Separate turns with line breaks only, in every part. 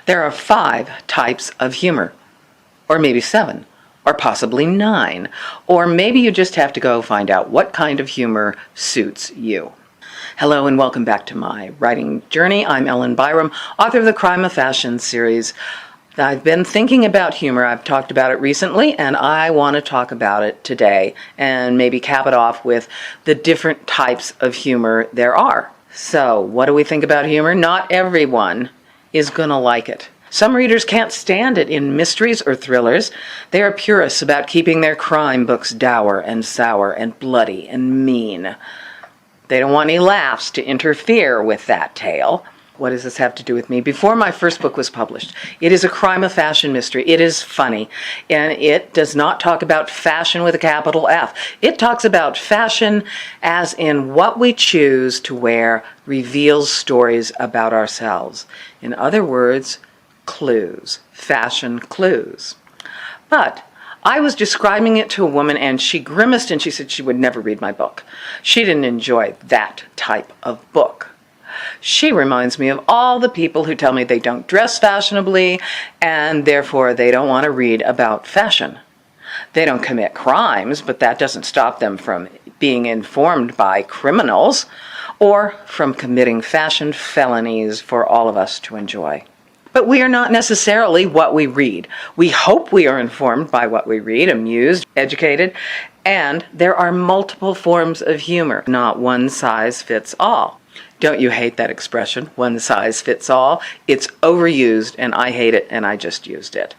There are 5 types of humor, or maybe 7, or possibly 9, or maybe you just have to go find out what kind of humor suits you. Hello and welcome back to my writing journey. I'm Byerrum, author of the Crime of Fashion series. I've been thinking about humor. I've talked about it recently, and I want to talk about it today and maybe cap it off with the different types of humor there are. So, what do we think about humor? Not everyone is going to like it. Some readers can't stand it in mysteries or thrillers. They are purists about keeping their crime books dour and sour and bloody and mean. They don't want any laughs to interfere with that tale. What does this have to do with me? Before my first book was published, it is a crime of fashion mystery. It is funny, and it does not talk about fashion with a capital F. It talks about fashion as in what we choose to wear reveals stories about ourselves. In other words, clues, fashion clues. But I was describing it to a woman, and she grimaced and she said she would never read my book. She didn't enjoy that type of book. She reminds me of all the people who tell me they don't dress fashionably and therefore they don't want to read about fashion. They don't commit crimes, but that doesn't stop them from being informed by criminals or from committing fashion felonies for all of us to enjoy. But we are not necessarily what we read. We hope we are informed by what we read, amused, educated, and there are multiple forms of humor. Not one size fits all. Don't you hate that expression, one size fits all? It's overused, and I hate it, and I just used it.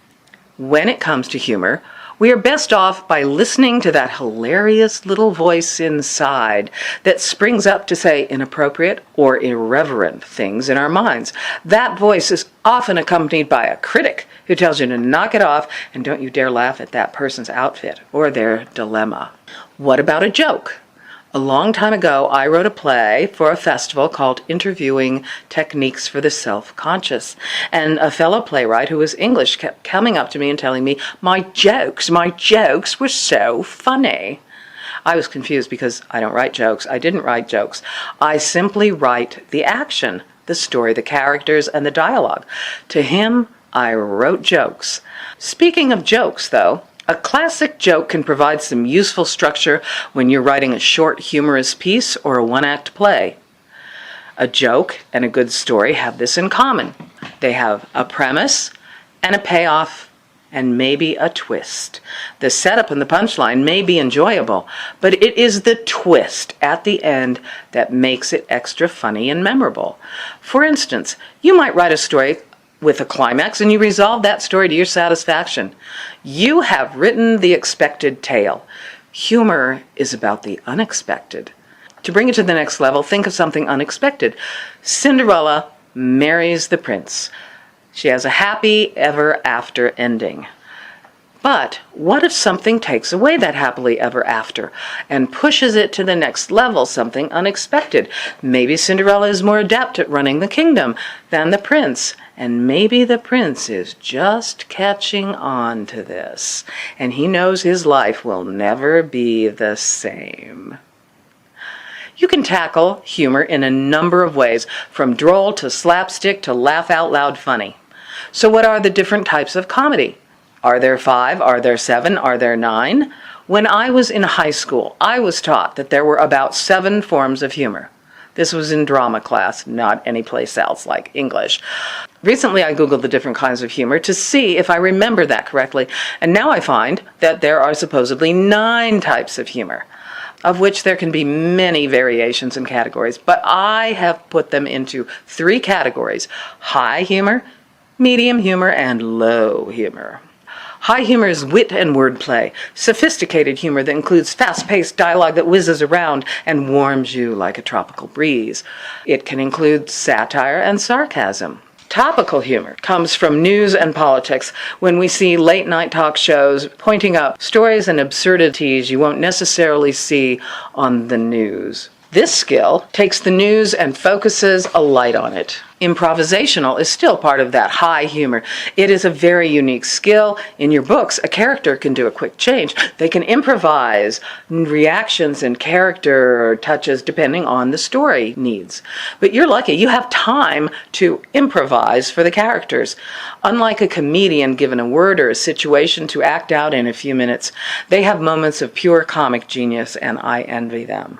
When it comes to humor, we are best off by listening to that hilarious little voice inside that springs up to say inappropriate or irreverent things in our minds. That voice is often accompanied by a critic who tells you to knock it off and don't you dare laugh at that person's outfit or their dilemma. What about a joke? A long time ago, I wrote a play for a festival called Interviewing Techniques for the Self-Conscious. And a fellow playwright who was English kept coming up to me and telling me, my jokes were so funny. I was confused because I don't write jokes. I didn't write jokes. I simply write the action, the story, the characters, and the dialogue. To him, I wrote jokes. Speaking of jokes, though, a classic joke can provide some useful structure when you're writing a short, humorous piece or a one-act play. A joke and a good story have this in common. They have a premise and a payoff and maybe a twist. The setup and the punchline may be enjoyable, but it is the twist at the end that makes it extra funny and memorable. For instance, you might write a story with a climax, and you resolve that story to your satisfaction. You have written the expected tale. Humor is about the unexpected. To bring it to the next level, think of something unexpected. Cinderella marries the prince. She has a happy ever after ending. But what if something takes away that happily ever after and pushes it to the next level, something unexpected? Maybe Cinderella is more adept at running the kingdom than the prince, and maybe the prince is just catching on to this, and he knows his life will never be the same. You can tackle humor in a number of ways, from droll to slapstick to laugh-out-loud funny. So what are the different types of comedy? Are there 5? Are there 7? Are there 9? When I was in high school, I was taught that there were about 7 forms of humor. This was in drama class, not anyplace else like English. Recently, I Googled the different kinds of humor to see if I remember that correctly, and now I find that there are supposedly 9 types of humor, of which there can be many variations and categories, but I have put them into 3 categories: high humor, medium humor, and low humor. High humor is wit and wordplay, sophisticated humor that includes fast-paced dialogue that whizzes around and warms you like a tropical breeze. It can include satire and sarcasm. Topical humor comes from news and politics, when we see late-night talk shows pointing up stories and absurdities you won't necessarily see on the news. This skill takes the news and focuses a light on it. Improvisational is still part of that high humor. It is a very unique skill. In your books, a character can do a quick change. They can improvise reactions and character touches depending on the story needs. But you're lucky. You have time to improvise for the characters. Unlike a comedian given a word or a situation to act out in a few minutes, they have moments of pure comic genius, and I envy them.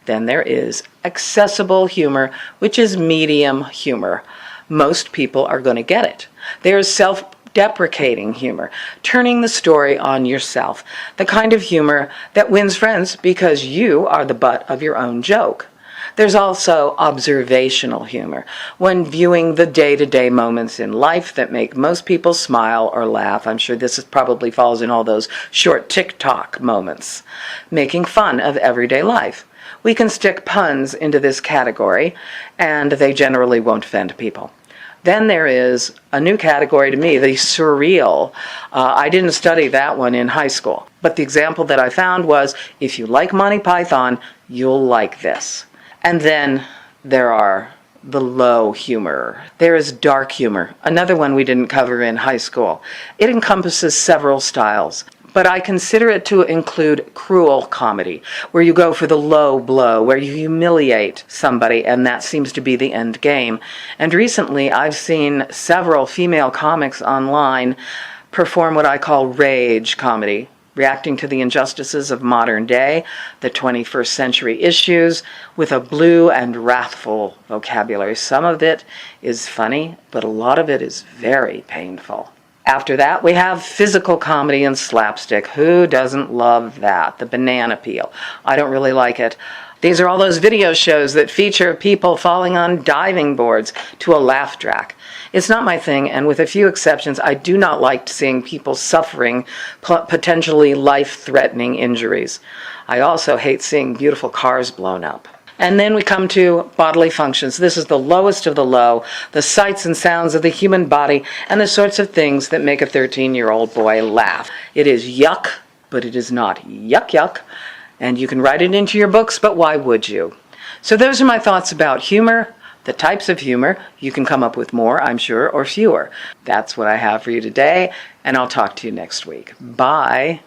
Then there is accessible humor, which is medium humor. Most people are going to get it. There's self-deprecating humor, turning the story on yourself, the kind of humor that wins friends because you are the butt of your own joke. There's also observational humor, when viewing the day-to-day moments in life that make most people smile or laugh. I'm sure this probably falls in all those short TikTok moments, making fun of everyday life. We can stick puns into this category, and they generally won't offend people. Then there is a new category to me, the surreal. I didn't study that one in high school, but the example that I found was, if you like Monty Python, you'll like this. And then there are the low humor. There is dark humor, another one we didn't cover in high school. It encompasses several styles, but I consider it to include cruel comedy, where you go for the low blow, where you humiliate somebody, and that seems to be the end game. And recently, I've seen several female comics online perform what I call rage comedy, reacting to the injustices of modern day, the 21st century issues, with a blue and wrathful vocabulary. Some of it is funny, but a lot of it is very painful. After that, we have physical comedy and slapstick. Who doesn't love that? The banana peel. I don't really like it. These are all those video shows that feature people falling on diving boards to a laugh track. It's not my thing, and with a few exceptions, I do not like seeing people suffering potentially life-threatening injuries. I also hate seeing beautiful cars blown up. And then we come to bodily functions. This is the lowest of the low, the sights and sounds of the human body, and the sorts of things that make a 13-year-old boy laugh. It is yuck, but it is not yuck yuck. And you can write it into your books, but why would you? So those are my thoughts about humor, the types of humor. You can come up with more, I'm sure, or fewer. That's what I have for you today, and I'll talk to you next week. Bye.